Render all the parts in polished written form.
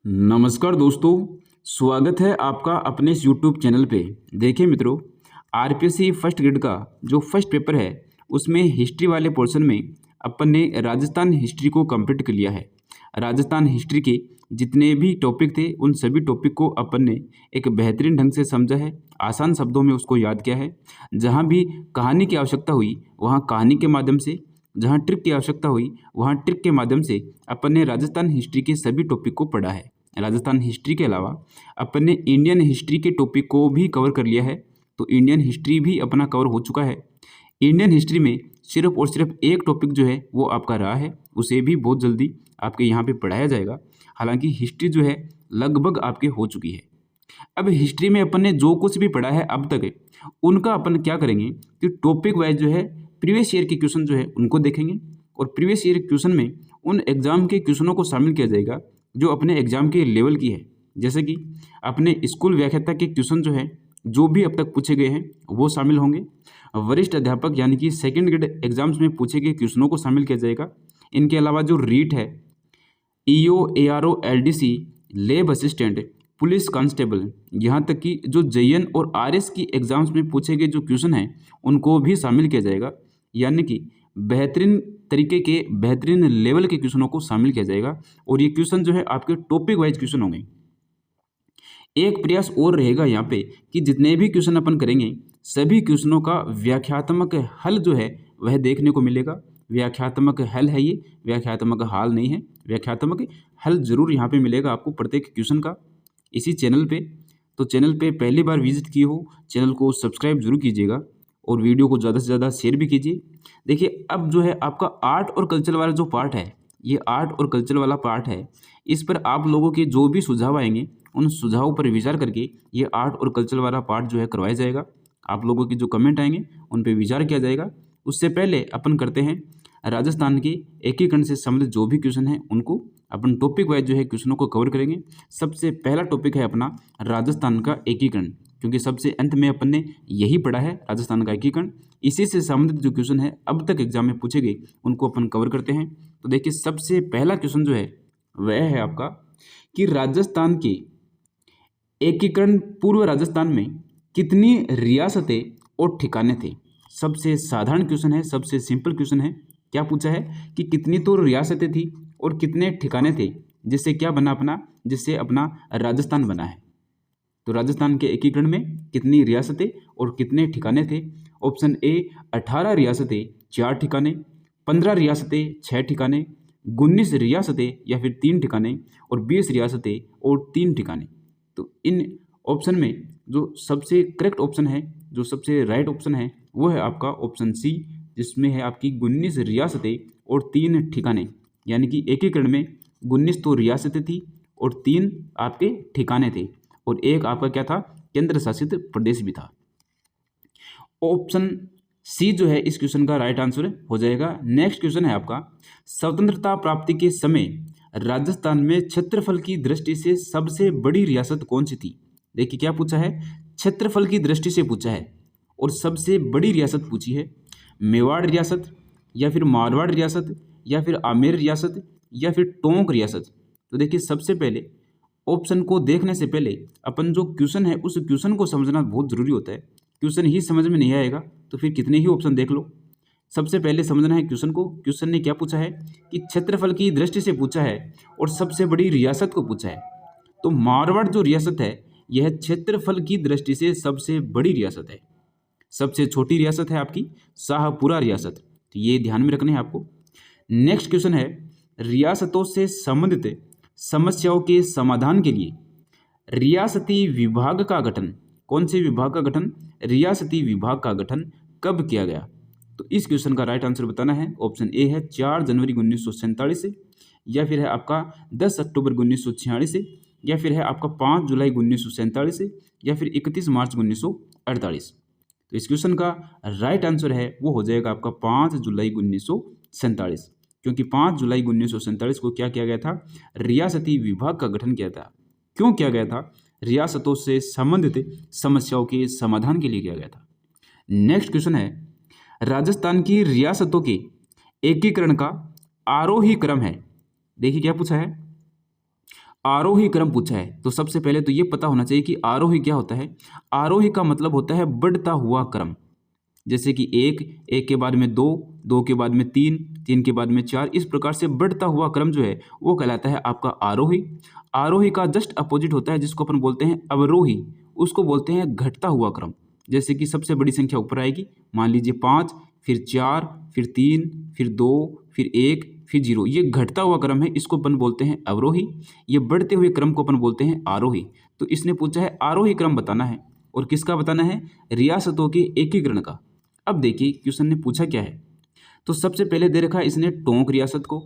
नमस्कार दोस्तों, स्वागत है आपका अपने इस यूट्यूब चैनल पे। देखिए मित्रों, आरपीएससी फर्स्ट ग्रेड का जो फर्स्ट पेपर है उसमें हिस्ट्री वाले पोर्शन में अपन ने राजस्थान हिस्ट्री को कंप्लीट कर लिया है। राजस्थान हिस्ट्री के जितने भी टॉपिक थे उन सभी टॉपिक को अपन ने एक बेहतरीन ढंग से समझा है, आसान शब्दों में उसको याद किया है। जहाँ भी कहानी की आवश्यकता हुई वहाँ कहानी के माध्यम से, जहाँ ट्रिक की आवश्यकता हुई वहाँ ट्रिक के माध्यम से अपन ने राजस्थान हिस्ट्री के सभी टॉपिक को पढ़ा है। राजस्थान हिस्ट्री के अलावा अपन ने इंडियन हिस्ट्री के टॉपिक को भी कवर कर लिया है, तो इंडियन हिस्ट्री भी अपना कवर हो चुका है। इंडियन हिस्ट्री में सिर्फ और सिर्फ एक टॉपिक जो है वो आपका रहा है, उसे भी बहुत जल्दी आपके यहाँ पे पढ़ाया जाएगा। हालांकि हिस्ट्री जो है लगभग आपके हो चुकी है। अब हिस्ट्री में अपन ने जो कुछ भी पढ़ा है अब तक उनका अपन क्या करेंगे कि टॉपिक वाइज जो है प्रीवियस ईयर के क्वेश्चन जो है उनको देखेंगे, और प्रीवियस ईयर क्वेश्चन में उन एग्जाम के क्वेश्चनों को शामिल किया जाएगा जो अपने एग्जाम के लेवल की है। जैसे कि अपने स्कूल व्याख्याता के क्वेश्चन जो है जो भी अब तक पूछे गए हैं वो शामिल होंगे। वरिष्ठ अध्यापक यानी कि सेकेंड ग्रेड एग्जाम्स में पूछे गए क्वेश्चनों को शामिल किया जाएगा। इनके अलावा जो रीट है, EO, ARO, LDC, lab assistant, police constable, यहाँ तक कि जो जेएन और आरएस की एग्जाम्स में पूछे गए जो क्वेश्चन हैं उनको भी शामिल किया जाएगा। यानी कि बेहतरीन तरीके के बेहतरीन लेवल के क्वेश्चनों को शामिल किया जाएगा, और ये क्वेश्चन जो है आपके टॉपिक वाइज क्वेश्चन होंगे। एक प्रयास और रहेगा यहाँ पे कि जितने भी क्वेश्चन अपन करेंगे सभी क्वेश्चनों का व्याख्यात्मक हल जो है वह देखने को मिलेगा। व्याख्यात्मक हल है ये, व्याख्यात्मक हाल नहीं है। व्याख्यात्मक हल जरूर यहाँ पे मिलेगा आपको प्रत्येक क्वेश्चन का इसी चैनल पे। तो चैनल पे पहली बार विजिट किए हो, चैनल को सब्सक्राइब जरूर कीजिएगा और वीडियो को ज़्यादा से ज़्यादा शेयर भी कीजिए। देखिए, अब जो है आपका आर्ट और कल्चर वाला जो पार्ट है, ये आर्ट और कल्चर वाला पार्ट है, इस पर आप लोगों के जो भी सुझाव आएंगे उन सुझावों पर विचार करके ये आर्ट और कल्चर वाला पार्ट जो है करवाया जाएगा। आप लोगों के जो कमेंट आएंगे उन पर विचार किया जाएगा। उससे पहले अपन करते हैं राजस्थान के एकीकरण से संबंधित जो भी क्वेश्चन हैं उनको अपन टॉपिक वाइज जो है क्वेश्चनों को कवर करेंगे। सबसे पहला टॉपिक है अपना राजस्थान का एकीकरण, क्योंकि सबसे अंत में अपन ने यही पढ़ा है राजस्थान का एकीकरण। इसी से संबंधित जो क्वेश्चन है अब तक एग्जाम में पूछे गए उनको अपन कवर करते हैं। तो देखिए, सबसे पहला क्वेश्चन जो है वह है आपका कि राजस्थान के एकीकरण पूर्व राजस्थान में कितनी रियासतें और ठिकाने थे। सबसे साधारण क्वेश्चन है, सबसे सिंपल क्वेश्चन है। क्या पूछा है कि कितनी तो रियासतें थी और कितने ठिकाने थे, जिससे क्या बना अपना, जिससे अपना राजस्थान बना है। तो राजस्थान के एकीकरण में कितनी रियासतें और कितने ठिकाने थे। ऑप्शन ए 18 रियासतें 4 ठिकाने, 15 रियासतें 6 ठिकाने, 19 रियासतें या फिर 3 ठिकाने, और 20 रियासतें और 3 ठिकाने। तो इन ऑप्शन में जो सबसे करेक्ट ऑप्शन है, जो सबसे राइट ऑप्शन है वो है आपका ऑप्शन सी, जिसमें है आपकी 19 रियासतें और 3 ठिकाने। यानी कि एकीकरण में 19 तो रियासतें थी और 3 आपके ठिकाने थे, और एक आपका क्या था, केंद्र शासित प्रदेश भी था। ऑप्शन सी जो है इस क्वेश्चन का राइट आंसर हो जाएगा। नेक्स्ट क्वेश्चन है आपका, स्वतंत्रता प्राप्ति के समय राजस्थान में क्षेत्रफल की दृष्टि से सबसे बड़ी रियासत कौन सी थी। देखिए क्या पूछा है, क्षेत्रफल की दृष्टि से पूछा है और सबसे बड़ी रियासत पूछी है। मेवाड़ रियासत या फिर मारवाड़ रियासत या फिर आमेर रियासत या फिर टोंक रियासत। तो देखिए, सबसे पहले ऑप्शन को देखने से पहले अपन जो क्वेश्चन है उस क्वेश्चन को समझना बहुत जरूरी होता है। क्वेश्चन ही समझ में नहीं आएगा तो फिर कितने ही ऑप्शन देख लो। सबसे पहले समझना है क्वेश्चन को। क्वेश्चन ने क्या पूछा है कि क्षेत्रफल की दृष्टि से पूछा है और सबसे बड़ी रियासत को पूछा है। तो मारवाड़ जो रियासत है यह क्षेत्रफल की दृष्टि से सबसे बड़ी रियासत है। सबसे छोटी रियासत है आपकी शाहपुरा रियासत। तो ये ध्यान में रखना है आपको। नेक्स्ट क्वेश्चन है, रियासतों से संबंधित समस्याओं के समाधान के लिए रियासती विभाग का गठन, कौन से विभाग का गठन, रियासती विभाग का गठन कब किया गया। तो इस क्वेश्चन का राइट आंसर बताना है। ऑप्शन ए है 4 जनवरी 1947 से, या फिर है आपका 10 अक्टूबर 1946 से, या फिर है आपका 5 जुलाई 1947 से, या फिर 31 मार्च 1948। तो इस क्वेश्चन का राइट आंसर है वो हो जाएगा आपका 5 जुलाई 1947, क्योंकि 5 जुलाई 1947 को क्या किया गया था, रियासती विभाग का गठन किया था। क्यों किया गया था, रियासतों से संबंधित समस्याओं के समाधान के लिए किया गया था। नेक्स्ट क्वेश्चन है, राजस्थान की रियासतों के एकीकरण का आरोही क्रम है। देखिए क्या पूछा है, आरोही क्रम पूछा है तो सबसे पहले तो ये पता होना चाहिए कि आरोही क्या होता है। आरोही का मतलब होता है बढ़ता हुआ क्रम। जैसे कि एक के बाद में दो के बाद में तीन के बाद में चार, इस प्रकार से बढ़ता हुआ क्रम जो है वो कहलाता है आपका आरोही। आरोही का जस्ट अपोजिट होता है जिसको अपन बोलते हैं अवरोही, उसको बोलते हैं घटता हुआ क्रम। जैसे कि सबसे बड़ी संख्या ऊपर आएगी, मान लीजिए 5, फिर 4, फिर 3, फिर 2, फिर 1, फिर 0, ये घटता हुआ क्रम है, इसको अपन बोलते हैं अवरोही। ये बढ़ते हुए क्रम को अपन बोलते हैं आरोही। तो इसने पूछा है आरोही क्रम बताना है, और किसका बताना है? रियासतों के एकीकरण का। अब देखिए क्वेश्चन ने पूछा क्या है। तो सबसे पहले दे रखा है इसने टोंक रियासत को,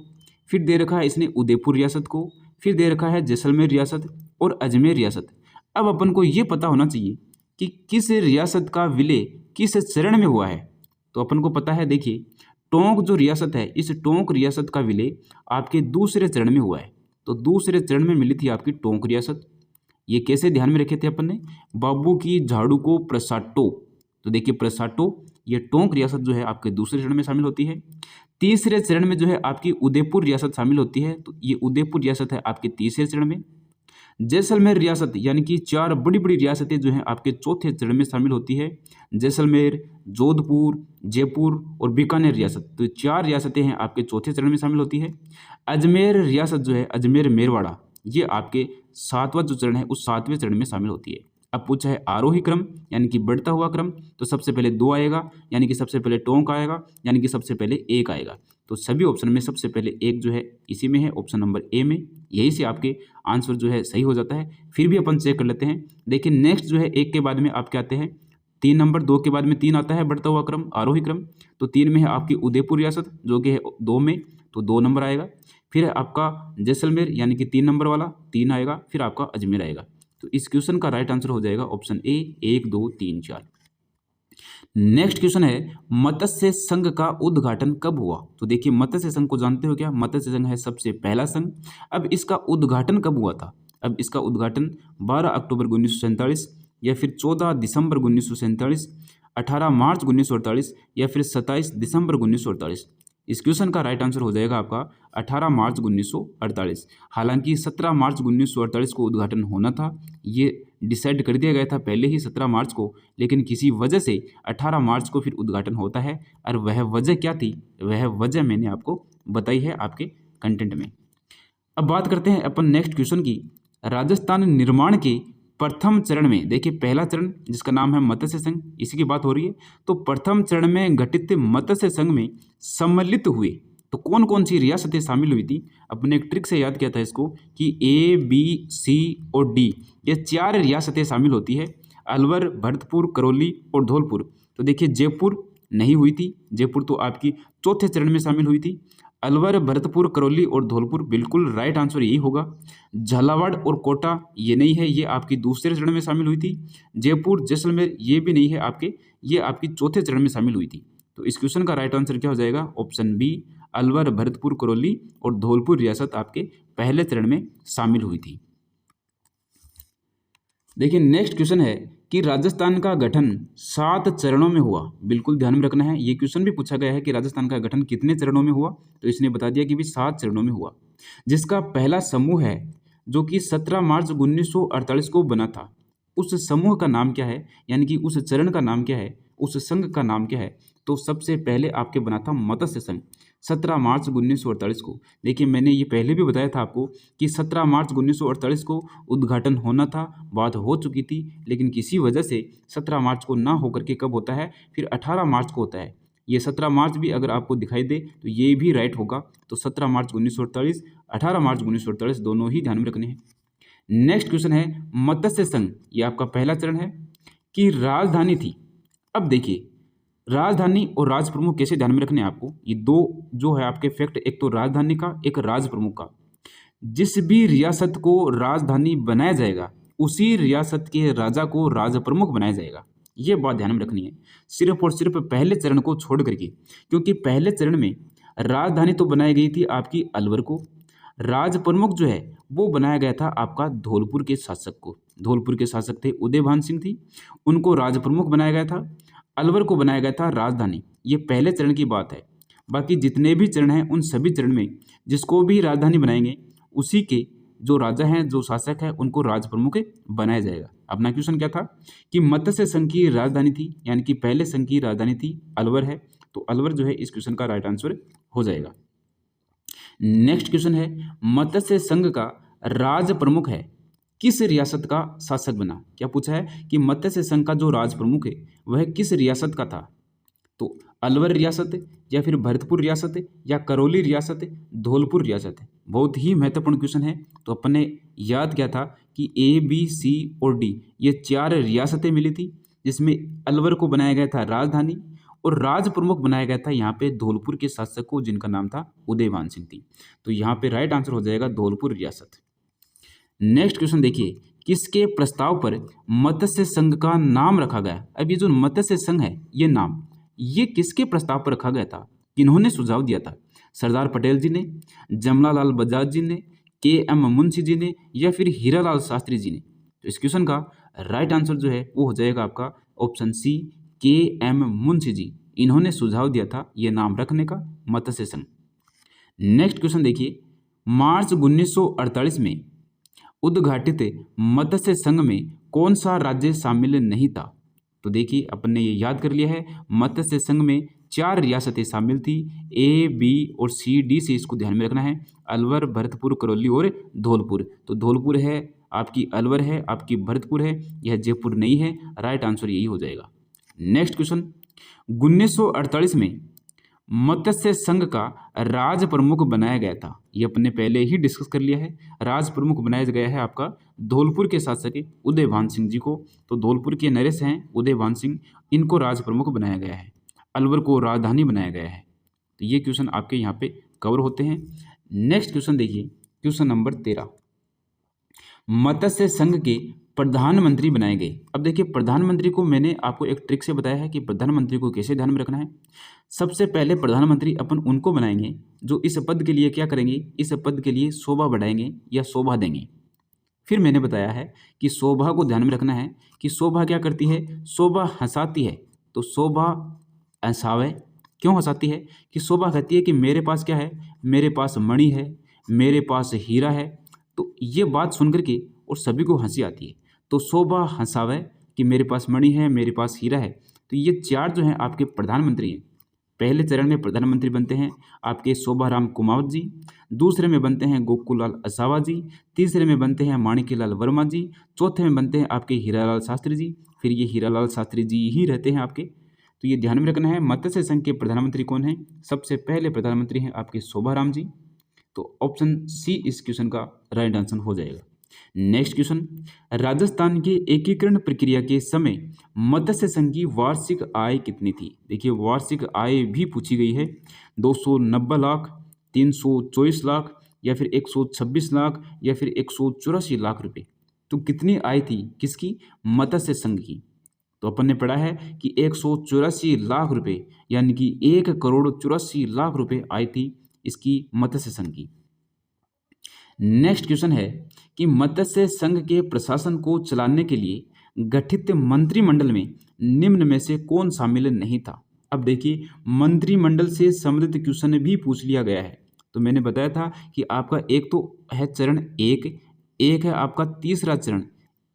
फिर दे रखा है इसने उदयपुर रियासत को, फिर दे रखा है जैसलमेर रियासत और अजमेर रियासत। अब अपन को ये पता होना चाहिए कि किस रियासत का विलय किस चरण में हुआ है। तो अपन को पता है, देखिए टोंक जो रियासत है, इस टोंक रियासत का विलय आपके दूसरे चरण में हुआ है। तो दूसरे चरण में मिली थी आपकी टोंक रियासत। ये कैसे ध्यान में रखे थे अपन ने? बाबू की झाड़ू को प्रसाटो। तो देखिए प्रसाटो, ये टोंक रियासत जो है आपके दूसरे चरण में शामिल होती है। तीसरे चरण में जो है आपकी उदयपुर रियासत शामिल होती है। तो ये उदयपुर रियासत है आपके तीसरे चरण में। जैसलमेर रियासत यानी कि 4 बड़ी बड़ी रियासतें जो हैं आपके चौथे चरण में शामिल होती है। जैसलमेर, जोधपुर, जयपुर और बीकानेर रियासत, तो 4 रियासतें हैं आपके चौथे चरण में शामिल होती है। अजमेर रियासत जो है, अजमेर मेरवाड़ा, ये आपके 7वां जो चरण है उस 7वें चरण में शामिल होती है। अब पूछा है आरोही क्रम यानी कि बढ़ता हुआ क्रम, तो सबसे पहले 2 आएगा, यानी कि सबसे पहले टोंक आएगा, यानी कि सबसे पहले 1 आएगा। तो सभी ऑप्शन में सबसे पहले 1 जो है इसी में है, ऑप्शन नंबर ए में। यही से आपके आंसर जो है सही हो जाता है। फिर भी अपन चेक कर लेते हैं। देखिए नेक्स्ट जो है 1 के बाद में आपके आते हैं 3 नंबर, 2 के बाद में 3 आता है बढ़ता हुआ क्रम, आरोही क्रम। तो 3 में है आपकी उदयपुर रियासत जो कि है 2 में, तो 2 नंबर आएगा। फिर है आपका जैसलमेर यानी कि 3 नंबर वाला, 3 आएगा। फिर आपका अजमेर आएगा। तो इस क्वेश्चन का राइट आंसर हो जाएगा ऑप्शन ए, 1, 2, 3, 4। नेक्स्ट क्वेश्चन है मत्स्य संघ का उद्घाटन कब हुआ? तो देखिए मत्स्य संघ को जानते हो क्या? मत्स्य संघ है सबसे पहला संघ। अब इसका उद्घाटन कब हुआ था? अब इसका उद्घाटन 12 अक्टूबर 1947 या फिर 14 दिसंबर 1947, 18 मार्च 1948 या फिर 27 दिसंबर 1948। इस क्वेश्चन का राइट आंसर हो जाएगा आपका 18 मार्च 1948। हालांकि 17 मार्च 1948 को उद्घाटन होना था, ये डिसाइड कर दिया गया था पहले ही 17 मार्च को, लेकिन किसी वजह से 18 मार्च को फिर उद्घाटन होता है। और वह वजह क्या थी? वह वजह मैंने आपको बताई है आपके कंटेंट में। अब बात करते हैं अपन नेक्स्ट क्वेश्चन की। राजस्थान निर्माण के प्रथम चरण में, देखिए पहला चरण जिसका नाम है मत्स्य संघ, इसी की बात हो रही है। तो प्रथम चरण में गठित मत्स्य संघ में सम्मिलित हुए तो कौन कौन सी रियासतें शामिल हुई थी? अपने एक ट्रिक से याद किया था इसको कि ए, बी, सी और डी, ये 4 रियासतें शामिल होती है। अलवर, भरतपुर, करौली और धौलपुर। तो देखिए जयपुर नहीं हुई थी, जयपुर तो आपकी चौथे चरण में शामिल हुई थी। अलवर, भरतपुर, करौली और धौलपुर, बिल्कुल राइट आंसर यही होगा। झालावाड़ और कोटा ये नहीं है, ये आपकी दूसरे चरण में शामिल हुई थी। जयपुर, जैसलमेर ये भी नहीं है आपके, ये आपकी चौथे चरण में शामिल हुई थी। तो इस क्वेश्चन का राइट आंसर क्या हो जाएगा? ऑप्शन बी, अलवर, भरतपुर, करौली और धौलपुर रियासत आपके पहले चरण में शामिल हुई थी। देखिए नेक्स्ट क्वेश्चन है कि राजस्थान का गठन 7 चरणों में हुआ। बिल्कुल ध्यान में रखना है, ये क्वेश्चन भी पूछा गया है कि राजस्थान का गठन कितने चरणों में हुआ, तो इसने बता दिया कि भी 7 चरणों में हुआ। जिसका पहला समूह है जो कि 17 मार्च 1948 को बना था, उस समूह का नाम क्या है? यानी कि उस चरण का नाम क्या है, उस संघ का नाम क्या है? तो सबसे पहले आपके बना था मत्स्य संघ 17 मार्च 1948 को। देखिए मैंने ये पहले भी बताया था आपको कि 17 मार्च 1948 को उद्घाटन होना था, बात हो चुकी थी, लेकिन किसी वजह से 17 मार्च को ना होकर के कब होता है? फिर 18 मार्च को होता है। ये 17 मार्च भी अगर आपको दिखाई दे तो ये भी राइट होगा। तो 17 मार्च 1948, 18 मार्च 1948 दोनों ही ध्यान में रखने हैं। नेक्स्ट क्वेश्चन है मत्स्य संघ, ये आपका पहला चरण है कि राजधानी थी। अब देखिए राजधानी और राज प्रमुख कैसे ध्यान में रखने हैं आपको, ये दो जो है आपके फैक्ट, एक तो राजधानी का, एक राज प्रमुख का। जिस भी रियासत को राजधानी बनाया जाएगा उसी रियासत के राजा को राज प्रमुख बनाया जाएगा। ये बात ध्यान में रखनी है, सिर्फ और सिर्फ पहले चरण को छोड़ करके, क्योंकि पहले चरण में राजधानी तो बनाई गई थी आपकी अलवर को, राज प्रमुख जो है वो बनाया गया था आपका धौलपुर के शासक को। धौलपुर के शासक थे उदयभान सिंह थी, उनको राज प्रमुख बनाया गया था। अलवर को बनाया गया था राजधानी। ये पहले चरण की बात है। बाकी जितने भी चरण हैं उन सभी चरण में जिसको भी राजधानी बनाएंगे उसी के जो राजा हैं, जो शासक है, उनको राज प्रमुख बनाया जाएगा। अपना क्वेश्चन क्या था कि मत्स्य संघ की राजधानी थी, यानी कि पहले संघ की राजधानी थी अलवर है, तो अलवर जो है इस क्वेश्चन का राइट आंसर हो जाएगा। नेक्स्ट क्वेश्चन है, मत्स्य संघ का राज प्रमुख है किस रियासत का शासक बना। क्या पूछा है कि मत्स्य संघ का जो राज प्रमुख है वह किस रियासत का था, तो अलवर रियासत है, या फिर भरतपुर रियासत है, या करौली रियासत है, धौलपुर रियासत है। बहुत ही महत्वपूर्ण क्वेश्चन है। तो अपन ने याद किया था कि ए, बी, सी और डी ये 4 रियासतें मिली थी, जिसमें अलवर को बनाया गया था राजधानी और राज प्रमुख बनाया गया था यहाँ पे धौलपुर के शासक को, जिनका नाम था उदयभान सिंह थी। तो यहाँ पे राइट आंसर हो जाएगा धौलपुर रियासत। नेक्स्ट क्वेश्चन देखिए, किसके प्रस्ताव पर मत्स्य संघ का नाम रखा गया। अब ये जो मत्स्य संघ है ये नाम ये किसके प्रस्ताव पर रखा गया था, किन्होंने सुझाव दिया था। सरदार पटेल जी ने, जमनालाल बजाज जी ने, के एम मुंशी जी ने, या फिर हीरालाल शास्त्री जी ने। तो इस क्वेश्चन का राइट आंसर जो है वो हो जाएगा आपका ऑप्शन सी, के एम मुंशी जी। इन्होंने सुझाव दिया था ये नाम रखने का, मत्स्य संघ। नेक्स्ट क्वेश्चन देखिए, मार्च 1948 में उद्घाटित मत्स्य संघ में कौन सा राज्य शामिल नहीं था। तो देखिए अपन ने ये याद कर लिया है, मत्स्य संघ में 4 रियासतें शामिल थी, ए, बी और सी, डी से इसको ध्यान में रखना है, अलवर, भरतपुर, करौली और धौलपुर। तो धौलपुर है आपकी, अलवर है आपकी, भरतपुर है, यह जयपुर नहीं है। राइट आंसर यही हो जाएगा। नेक्स्ट क्वेश्चन, 1948 में मत्स्य संघ का राज प्रमुख बनाया गया था। ये अपने पहले ही डिस्कस कर लिया है। राज प्रमुख बनाया गया है आपका धौलपुर के शासक उदयभान सिंह जी को। तो धौलपुर के नरेश हैं उदयभान सिंह, इनको राज प्रमुख बनाया गया है। अलवर को राजधानी बनाया गया है। तो ये क्वेश्चन आपके यहाँ पे कवर होते हैं। नेक्स्ट क्वेश्चन देखिए, क्वेश्चन नंबर 13, मत्स्य संघ के प्रधानमंत्री बनाए गए। अब देखिए प्रधानमंत्री को मैंने आपको एक ट्रिक से बताया है कि प्रधानमंत्री को कैसे ध्यान में रखना है। सबसे पहले प्रधानमंत्री अपन उनको बनाएंगे जो इस पद के लिए क्या करेंगे, इस पद के लिए शोभा बढ़ाएंगे या शोभा देंगे। फिर मैंने बताया है कि शोभा को ध्यान में रखना है कि शोभा क्या करती है, शोभा हंसाती है। तो शोभा हंसावे, क्यों हंसाती है कि शोभा कहती है कि मेरे पास क्या है, मेरे पास मणि है, मेरे पास हीरा है। तो ये बात सुनकर के और सभी को हंसी आती है। तो शोभा हंसावे कि मेरे पास मणि है, मेरे पास हीरा है। तो ये 4 जो हैं आपके प्रधानमंत्री हैं। पहले चरण में प्रधानमंत्री बनते हैं आपके शोभाराम कुमावत जी, दूसरे में बनते हैं गोकुललाल असावा जी, तीसरे में बनते हैं माणिक्यलाल वर्मा जी, चौथे में बनते हैं आपके हीरालाल शास्त्री जी। फिर ये हीरालाल शास्त्री जी ही रहते हैं आपके। तो ये ध्यान में रखना है, मत्स्य संघ के प्रधानमंत्री कौन हैं। सबसे पहले प्रधानमंत्री हैं आपके शोभाराम जी। तो ऑप्शन सी इस क्वेश्चन का राइट आंसर हो जाएगा। नेक्स्ट क्वेश्चन, राजस्थान के एकीकरण प्रक्रिया के समय मत्स्य संघ की वार्षिक आय कितनी थी। देखिए वार्षिक आय भी पूछी गई है, 290 लाख, 324 लाख, या फिर 126 लाख, या फिर 184 लाख रुपए। तो कितनी आय थी किसकी, मत्स्य संघ की। तो अपन ने पढ़ा है कि 184 लाख रुपए, यानी कि 1,84,00,00,000 रुपए आय थी इसकी मत्स्य संघ की। नेक्स्ट क्वेश्चन है कि मत्स्य संघ के प्रशासन को चलाने के लिए गठित मंत्रिमंडल में निम्न में से कौन शामिल नहीं था। अब देखिए मंत्रिमंडल से संबंधित क्वेश्चन भी पूछ लिया गया है। तो मैंने बताया था कि आपका एक तो है चरण एक है आपका तीसरा चरण।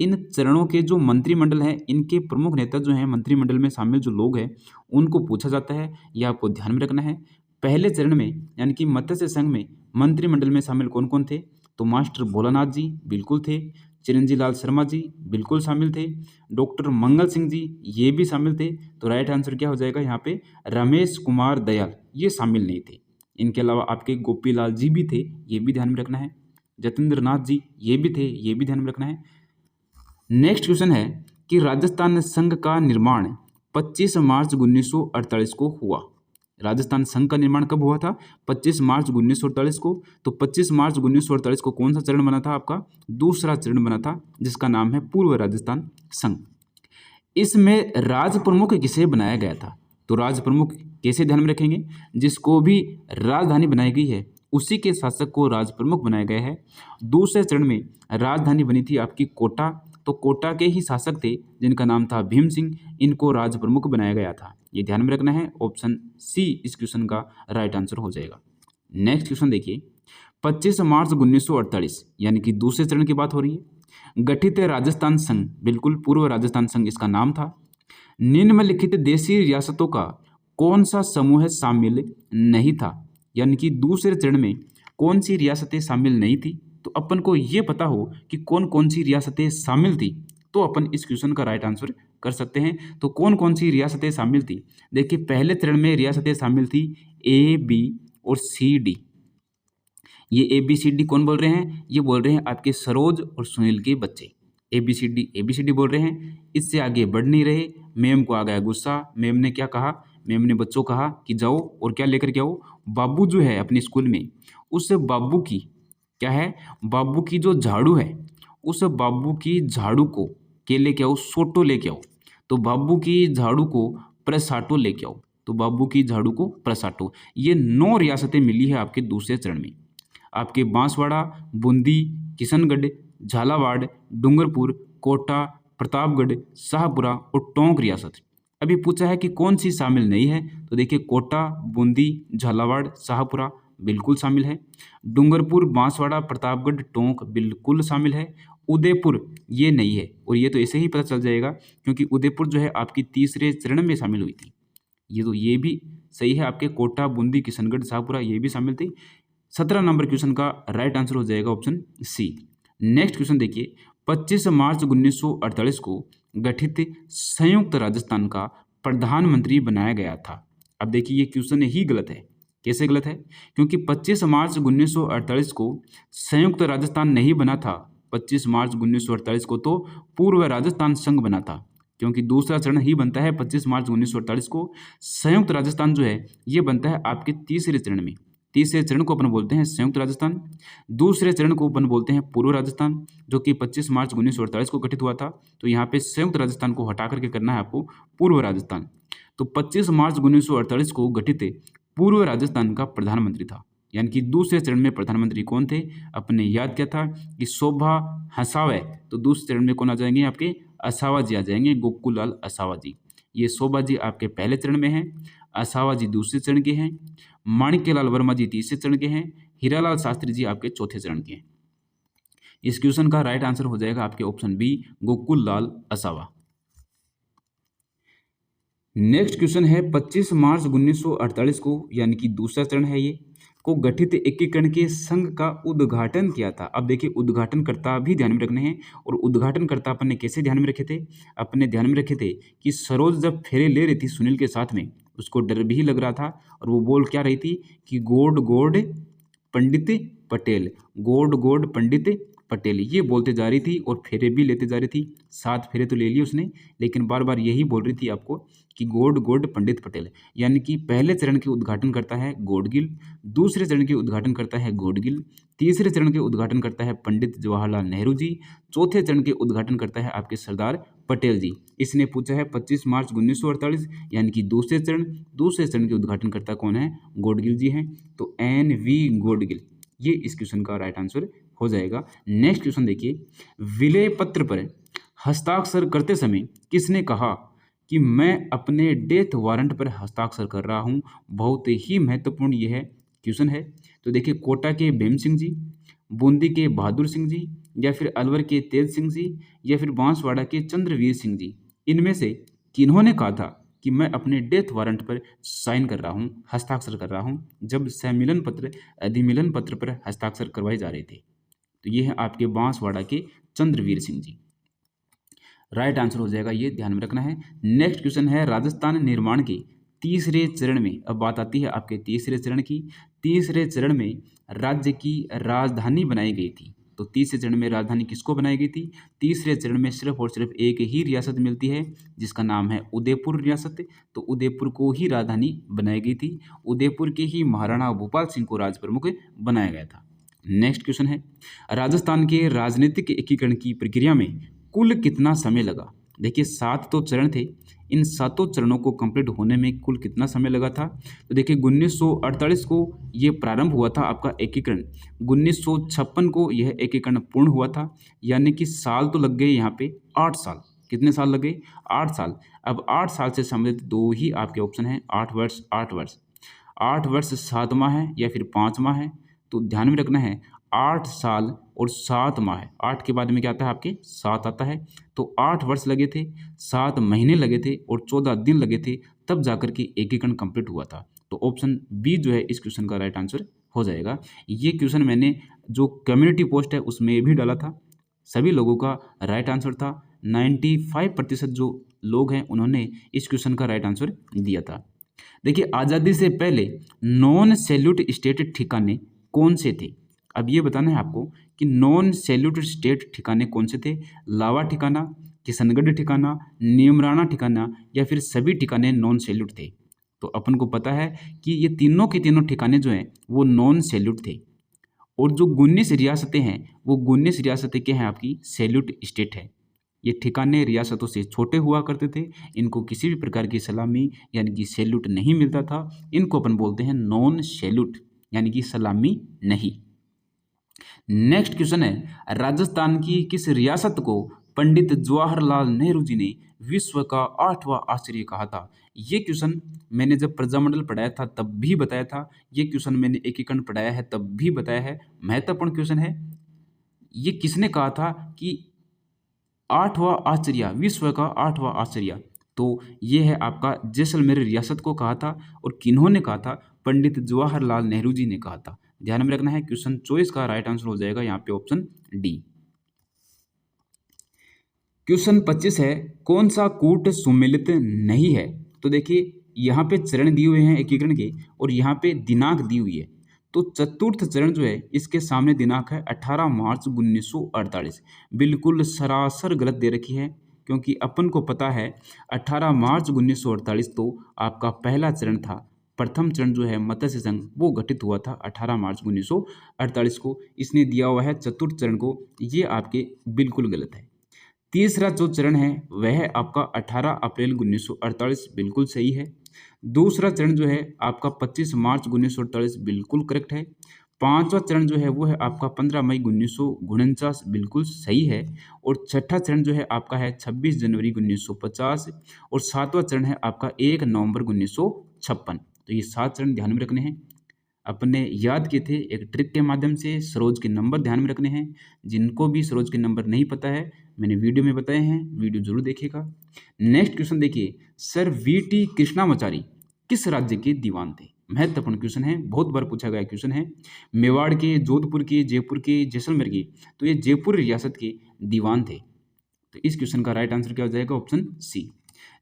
इन चरणों के जो मंत्रिमंडल हैं इनके प्रमुख नेता जो हैं मंत्रिमंडल में शामिल जो लोग हैं उनको पूछा जाता है, यह आपको ध्यान में रखना है। पहले चरण में यानी कि मत्स्य संघ में मंत्रिमंडल में शामिल कौन कौन थे, तो मास्टर भोलानाथ जी बिल्कुल थे, चिरंजी लाल शर्मा जी बिल्कुल शामिल थे, डॉक्टर मंगल सिंह जी ये भी शामिल थे। तो राइट आंसर क्या हो जाएगा यहाँ पे, रमेश कुमार दयाल ये शामिल नहीं थे। इनके अलावा आपके गोपीलाल जी भी थे, ये भी ध्यान में रखना है, जतेंद्र नाथ जी ये भी थे, ये भी ध्यान में रखना है। नेक्स्ट क्वेश्चन है कि राजस्थान संघ का निर्माण 25 मार्च 1948 को हुआ। राजस्थान संघ का निर्माण कब हुआ था, 25 मार्च 1948 को। तो 25 मार्च 1948 को कौन सा चरण बना था आपका, दूसरा चरण बना था, जिसका नाम है पूर्व राजस्थान संघ। इसमें राज प्रमुख किसे बनाया गया था, तो राज प्रमुख कैसे ध्यान में रखेंगे, जिसको भी राजधानी बनाई गई है उसी के शासक को राज प्रमुख बनाया गया है। दूसरे चरण में राजधानी बनी थी आपकी कोटा, तो कोटा के ही शासक थे जिनका नाम था भीम सिंह, इनको राज प्रमुख बनाया गया था। ये ध्यान में रखना है, ऑप्शन सी इस क्वेश्चन का राइट आंसर हो जाएगा। नेक्स्ट क्वेश्चन देखिए, 25 मार्च 1948 यानी कि दूसरे चरण की बात हो रही है। गठित राजस्थान संघ, बिल्कुल पूर्व राजस्थान संघ इसका नाम था। निम्नलिखित देशी रियासतों का कौन सा समूह शामिल नहीं था, यानी कि दूसरे चरण में कौन सी रियासतें शामिल नहीं थी। तो अपन को ये पता हो कि कौन कौन सी रियासतें शामिल थी तो अपन इस क्वेश्चन का राइट आंसर कर सकते हैं। तो कौन कौन सी रियासतें शामिल थी, देखिए पहले चरण में रियासतें शामिल थी ए, बी और सी, डी। ये ए बी सी डी कौन बोल रहे हैं, ये बोल रहे हैं आपके सरोज और सुनील के बच्चे। ए बी सी डी बोल रहे हैं। इससे आगे बढ़ नहीं रहे। मैम को आ गया गुस्सा। मैम ने क्या कहा, मैम ने बच्चों कहा कि जाओ और क्या लेकर के आओ, बाबू जो है अपने स्कूल में उस बाबू की क्या है, बाबू की जो झाड़ू है उस बाबू की झाड़ू को के लेके आओ, सोटो लेके आओ। तो बाबू की झाड़ू को प्रसाटो लेके आओ। तो बाबू की झाड़ू को प्रसाटो। ये 9 रियासतें मिली है आपके दूसरे चरण में। आपके बांसवाड़ा, बूंदी, किशनगढ़, झालावाड़, डूंगरपुर, कोटा, प्रतापगढ़, शाहपुरा और टोंक रियासत। अभी पूछा है कि कौन सी शामिल नहीं है, तो देखिए कोटा, बूंदी, झालावाड़, शाहपुरा बिल्कुल शामिल है। डूंगरपुर, बांसवाड़ा, प्रतापगढ़, टोंक बिल्कुल शामिल है। उदयपुर ये नहीं है, और ये तो ऐसे ही पता चल जाएगा क्योंकि उदयपुर जो है आपकी तीसरे चरण में शामिल हुई थी। ये भी सही है, आपके कोटा, बूंदी, किशनगढ़, शाहपुरा ये भी शामिल थी। 17 नंबर क्वेश्चन का राइट आंसर हो जाएगा ऑप्शन सी। नेक्स्ट क्वेश्चन देखिए, 25 मार्च 1948 को गठित संयुक्त राजस्थान का प्रधानमंत्री बनाया गया था। अब देखिए ये क्वेश्चन ही गलत है। कैसे गलत है, क्योंकि 25 मार्च 1948 को संयुक्त राजस्थान नहीं बना था। 25 मार्च 1948 को तो पूर्व राजस्थान संघ बना था, क्योंकि दूसरा चरण ही बनता है 25 मार्च 1948 को। संयुक्त राजस्थान जो है ये बनता है आपके तीसरे चरण में। तीसरे चरण को अपन बोलते हैं संयुक्त राजस्थान, दूसरे चरण को अपन बोलते हैं पूर्व राजस्थान, जो कि 25 मार्च 1948 को गठित हुआ था। तो यहाँ पे संयुक्त राजस्थान को हटा करके करना है आपको पूर्व राजस्थान। तो 25 मार्च 1948 को गठित पूर्व राजस्थान का प्रधानमंत्री था, यानी कि दूसरे चरण में प्रधानमंत्री कौन थे, अपने याद किया था कि शोभा हसावे। तो दूसरे चरण में कौन आ जाएंगे, आपके असावा जी आ जाएंगे, गोकुल लाल असावा जी। ये शोभा जी आपके पहले चरण में हैं, असावा जी दूसरे चरण के हैं, माणिक्यलाल वर्मा जी तीसरे चरण के हैं, हीरालाल शास्त्री जी आपके चौथे चरण के हैं। इस क्वेश्चन का राइट आंसर हो जाएगा आपके ऑप्शन बी, गोकुल लाल असावा। नेक्स्ट क्वेश्चन है 25 मार्च 1948 को, यानी कि दूसरा चरण है ये, को गठित एकीकरण के संघ का उद्घाटन किया था। अब देखिए उद्घाटनकर्ता भी ध्यान में रखने हैं, और उद्घाटनकर्ता अपन ने कैसे ध्यान में रखे थे, अपने ध्यान में रखे थे कि सरोज जब फेरे ले रही थी सुनील के साथ में, उसको डर भी लग रहा था, और वो बोल क्या रही थी कि गोड गोड पंडित पटेल, गोड गोड पंडित पटेल, ये बोलते जा रही थी और फेरे भी लेते जा रही थी। 7 फेरे तो ले लिए उसने, लेकिन बार बार यही बोल रही थी आपको कि गोड गोड पंडित पटेल। यानी कि पहले चरण के उद्घाटन करता है गोडगिल, दूसरे चरण के उद्घाटन करता है गोडगिल, तीसरे चरण के उद्घाटन करता है पंडित जवाहरलाल नेहरू जी, चौथे चरण के उद्घाटन करता है आपके सरदार पटेल जी। इसने पूछा है 25 मार्च 1948, यानी कि दूसरे चरण के उद्घाटन करता कौन है, गोडगिल जी हैं। तो एन वी गोडगिल, ये इस क्वेश्चन का राइट आंसर हो जाएगा। नेक्स्ट क्वेश्चन देखिए, विलय पत्र पर हस्ताक्षर करते समय किसने कहा कि मैं अपने डेथ वारंट पर हस्ताक्षर कर रहा हूं। बहुत ही महत्वपूर्ण यह क्वेश्चन है। तो देखिए कोटा के भीम सिंह जी, बूंदी के बहादुर सिंह जी, या फिर अलवर के तेज सिंह जी, या फिर बांसवाड़ा के चंद्रवीर सिंह जी, इनमें से किन्होंने कहा था कि मैं अपने डेथ वारंट पर साइन कर रहा हूं, हस्ताक्षर कर रहा हूं, जब सहमिलन पत्र अधिमिलन पत्र पर हस्ताक्षर करवाए जा रहे थे। तो ये है आपके बांसवाड़ा के चंद्रवीर सिंह जी। राइट आंसर हो जाएगा, ये ध्यान में रखना है। नेक्स्ट क्वेश्चन है राजस्थान निर्माण के तीसरे चरण में, अब बात आती है आपके तीसरे चरण की। तीसरे चरण में राज्य की राजधानी बनाई गई थी। तो तीसरे चरण में राजधानी किसको बनाई गई थी, तीसरे चरण में सिर्फ और सिर्फ एक ही रियासत मिलती है जिसका नाम है उदयपुर रियासत। तो उदयपुर को ही राजधानी बनाई गई थी। उदयपुर के ही महाराणा भूपाल सिंह को राज प्रमुख बनाया गया था। नेक्स्ट क्वेश्चन है राजस्थान के राजनीतिक एकीकरण की प्रक्रिया में कुल कितना समय लगा। देखिए 7 तो चरण थे, इन 7 चरणों को कंप्लीट होने में कुल कितना समय लगा था। तो देखिए 1948 को ये प्रारंभ हुआ था आपका एकीकरण, 1956 को यह एकीकरण पूर्ण हुआ था, यानी कि साल तो लग गए यहाँ पे 8 साल। कितने साल लगे, 8 साल। अब 8 साल से संबंधित 2 ही आपके ऑप्शन हैं, 8 वर्ष 8 वर्ष। 8 वर्ष 7वां है या फिर 5वां है। तो ध्यान में रखना है 8 साल और 7 माह है। 8 के बाद में क्या आता है आपके 7 आता है। तो 8 वर्ष लगे थे, 7 महीने लगे थे और 14 दिन लगे थे, तब जाकर के एकीकरण कंप्लीट हुआ था। तो ऑप्शन बी जो है इस क्वेश्चन का राइट आंसर हो जाएगा। ये क्वेश्चन मैंने जो कम्युनिटी पोस्ट है उसमें भी डाला था, सभी लोगों का राइट आंसर था। 95% जो लोग हैं उन्होंने इस क्वेश्चन का राइट आंसर दिया था। देखिए, आज़ादी से पहले नॉन सैल्यूट स्टेट ठिकाने कौन से थे? अब ये बताना है आपको कि नॉन सैल्यूट स्टेट ठिकाने कौन से थे। लावा ठिकाना, किशनगढ़ ठिकाना, नीमराना ठिकाना या फिर सभी ठिकाने नॉन सैल्यूट थे। तो अपन को पता है कि ये तीनों के तीनों ठिकाने जो हैं वो नॉन सैल्यूट थे। और जो 19 रियासतें हैं वो 19 रियासतें क्या हैं आपकी सैल्यूट स्टेट है। ये ठिकाने रियासतों से छोटे हुआ करते थे, इनको किसी भी प्रकार की सलामी यानी कि सैल्यूट नहीं मिलता था। इनको अपन बोलते हैं नॉन सैल्यूट यानी कि सलामी नहीं। नेक्स्ट क्वेश्चन है, राजस्थान की किस रियासत को पंडित जवाहरलाल नेहरू जी ने विश्व का 8वां आश्चर्य कहा था? ये क्वेश्चन मैंने जब प्रजामंडल पढ़ाया था तब भी बताया था, ये क्वेश्चन मैंने एकीकरण पढ़ाया है तब भी बताया है। महत्वपूर्ण क्वेश्चन है। ये किसने कहा था कि 8वां आश्चर्य, विश्व का 8वां आश्चर्य? तो ये है आपका जैसलमेर रियासत को कहा था। और किन्होंने कहा था? पंडित जवाहरलाल नेहरू जी ने कहा था। ध्यान में रखना है, क्वेश्चन 24 का राइट आंसर हो जाएगा यहाँ पे ऑप्शन डी। क्वेश्चन 25 है, कौन सा कूट सुमेलित नहीं है? तो देखिए, यहाँ पे चरण दिए हुए हैं एकीकरण के और यहाँ पे दिनांक दी हुई है। तो चतुर्थ चरण जो है इसके सामने दिनांक है 18 मार्च 1948। बिल्कुल सरासर गलत दे रखी है, क्योंकि अपन को पता है 18 मार्च 1948 तो आपका पहला चरण था। प्रथम चरण जो है मत्स्य संघ वो गठित हुआ था 18 मार्च 1948 को। इसने दिया हुआ है चतुर्थ चरण को, ये आपके बिल्कुल गलत है। तीसरा जो चरण है वह है आपका 18 अप्रैल 1948, बिल्कुल सही है। दूसरा चरण जो है आपका 25 मार्च 1948, बिल्कुल करेक्ट है। पांचवा चरण जो है वो है आपका 15 मई 1949, बिल्कुल सही है। और छठा चरण जो है आपका है 26 जनवरी 1950 और सातवां चरण है आपका 1 नवंबर 1956। तो ये 7 चरण ध्यान में रखने हैं। अपने याद किए थे एक ट्रिक के माध्यम से। सरोज के नंबर ध्यान में रखने हैं। जिनको भी सरोज के नंबर नहीं पता है मैंने वीडियो में बताए हैं, वीडियो जरूर देखिएगा। नेक्स्ट क्वेश्चन देखिए, सर वीटी कृष्णामाचारी किस राज्य के दीवान थे? महत्वपूर्ण क्वेश्चन है, बहुत बार पूछा गया क्वेश्चन है। मेवाड़ के, जोधपुर के, जयपुर के, जैसलमेर के? तो ये जयपुर रियासत के दीवान थे। तो इस क्वेश्चन का राइट आंसर क्या हो जाएगा? Option C.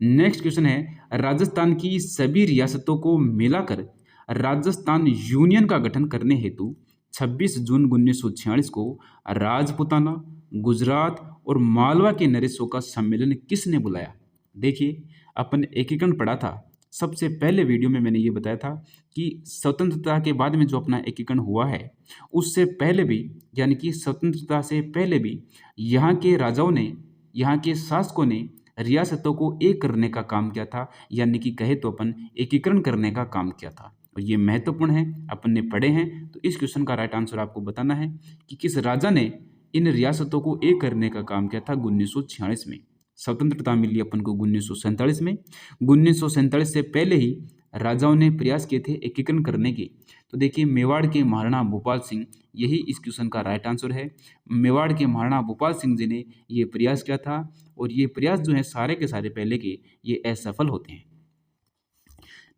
नेक्स्ट क्वेश्चन है, राजस्थान की सभी रियासतों को मिलाकर राजस्थान यूनियन का गठन करने हेतु 26 जून 1946 को राजपुताना, गुजरात और मालवा के नरेशों का सम्मेलन किसने बुलाया? देखिए, अपन एकीकरण पढ़ा था। सबसे पहले वीडियो में मैंने ये बताया था कि स्वतंत्रता के बाद में जो अपना एकीकरण हुआ है उससे पहले भी, यानी कि स्वतंत्रता से पहले भी यहाँ के राजाओं ने, यहाँ के शासकों ने रियासतों को एक करने का काम किया था, यानी कि कहे तो अपन एकीकरण करने का काम किया था। और ये महत्वपूर्ण है, अपन ने पढ़े हैं। तो इस क्वेश्चन का राइट आंसर आपको बताना है कि किस राजा ने इन रियासतों को एक करने का काम किया था 1946 में। स्वतंत्रता मिली अपन को 1947 में। 1947 से पहले ही राजाओं ने प्रयास किए थे एकीकरण करने के। तो देखिए, मेवाड़ के महाराणा भूपाल सिंह, यही इस क्वेश्चन का राइट आंसर है। मेवाड़ के महाराणा भूपाल सिंह जी ने ये प्रयास किया था और ये प्रयास जो है सारे के सारे पहले के ये असफल होते हैं।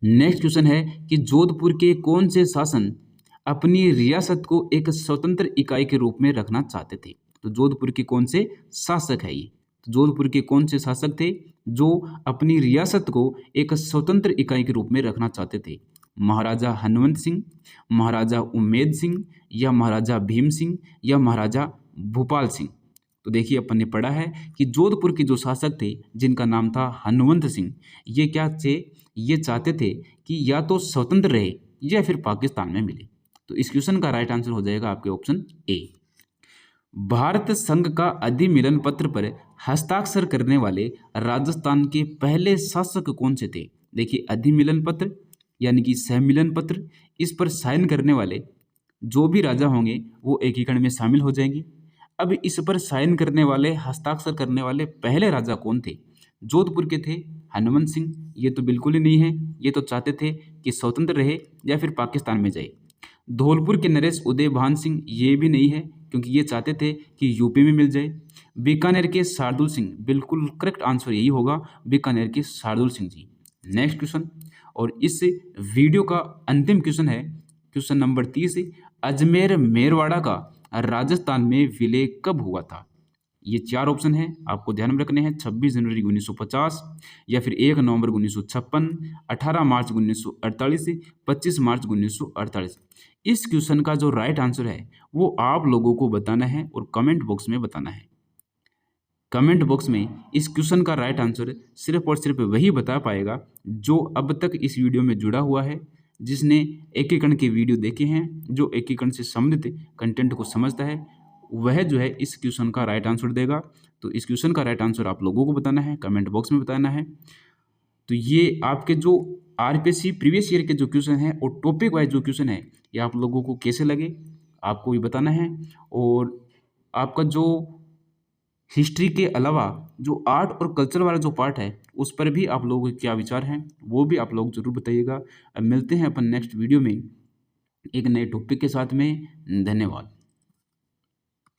नेक्स्ट क्वेश्चन है कि जोधपुर के कौन से शासन अपनी रियासत को एक स्वतंत्र इकाई के रूप में रखना चाहते थे? तो जोधपुर के कौन से शासक है ये? तो जोधपुर के कौन से शासक थे जो अपनी रियासत को एक स्वतंत्र इकाई के रूप में रखना चाहते थे? महाराजा हनुमंत सिंह, महाराजा उम्मेद सिंह या महाराजा भीम सिंह या महाराजा भूपाल सिंह? तो देखिए, अपन ने पढ़ा है कि जोधपुर के जो शासक थे जिनका नाम था हनुमंत सिंह, ये क्या थे? ये चाहते थे कि या तो स्वतंत्र रहे या फिर पाकिस्तान में मिले। तो इस क्वेश्चन का राइट आंसर हो जाएगा आपके ऑप्शन ए। भारत संघ का अधिमिलन पत्र पर हस्ताक्षर करने वाले राजस्थान के पहले शासक कौन से थे? देखिए, अधिमिलन पत्र यानी कि सहमिलन पत्र, इस पर साइन करने वाले जो भी राजा होंगे वो एकीकरण में शामिल हो जाएंगे। अब इस पर साइन करने वाले, हस्ताक्षर करने वाले पहले राजा कौन थे? जोधपुर के थे हनुमंत सिंह। ये तो बिल्कुल ही नहीं है, ये तो चाहते थे कि स्वतंत्र रहे या फिर पाकिस्तान में जाए। धौलपुर के नरेश उदयभान सिंह, ये भी नहीं है क्योंकि ये चाहते थे कि यूपी में मिल जाए। बीकानेर के शार्दुल सिंह, बिल्कुल करेक्ट आंसर यही होगा, बीकानेर के शार्दुल सिंह जी। नेक्स्ट क्वेश्चन, और इस वीडियो का अंतिम क्वेश्चन है क्वेश्चन नंबर 30। अजमेर मेरवाड़ा का राजस्थान में विलय कब हुआ था? ये 4 ऑप्शन हैं, आपको ध्यान में रखने हैं। 26 जनवरी 1950, या फिर 1 नवंबर 1956, 18 मार्च 1948, 25 मार्च 1948। इस क्वेश्चन का जो राइट आंसर है वो आप लोगों को बताना है और कमेंट बॉक्स में बताना है। कमेंट बॉक्स में इस क्वेश्चन का राइट आंसर सिर्फ और सिर्फ वही बता पाएगा जो अब तक इस वीडियो में जुड़ा हुआ है, जिसने एकीकरण के वीडियो देखे हैं, जो एकीकरण से संबंधित कंटेंट को समझता है, वह जो है इस क्वेश्चन का राइट आंसर देगा। तो इस क्वेश्चन का राइट आंसर आप लोगों को बताना है, कमेंट बॉक्स में बताना है। तो ये आपके जो आरपीएससी प्रीवियस ईयर के जो क्वेश्चन हैं और टॉपिक वाइज जो क्वेश्चन है, ये आप लोगों को कैसे लगे आपको भी बताना है। और आपका जो हिस्ट्री के अलावा जो आर्ट और कल्चर वाला जो पार्ट है, उस पर भी आप लोगों के क्या विचार हैं, वो भी आप लोग ज़रूर बताइएगा। अब मिलते हैं अपन नेक्स्ट वीडियो में एक नए टॉपिक के साथ में। धन्यवाद।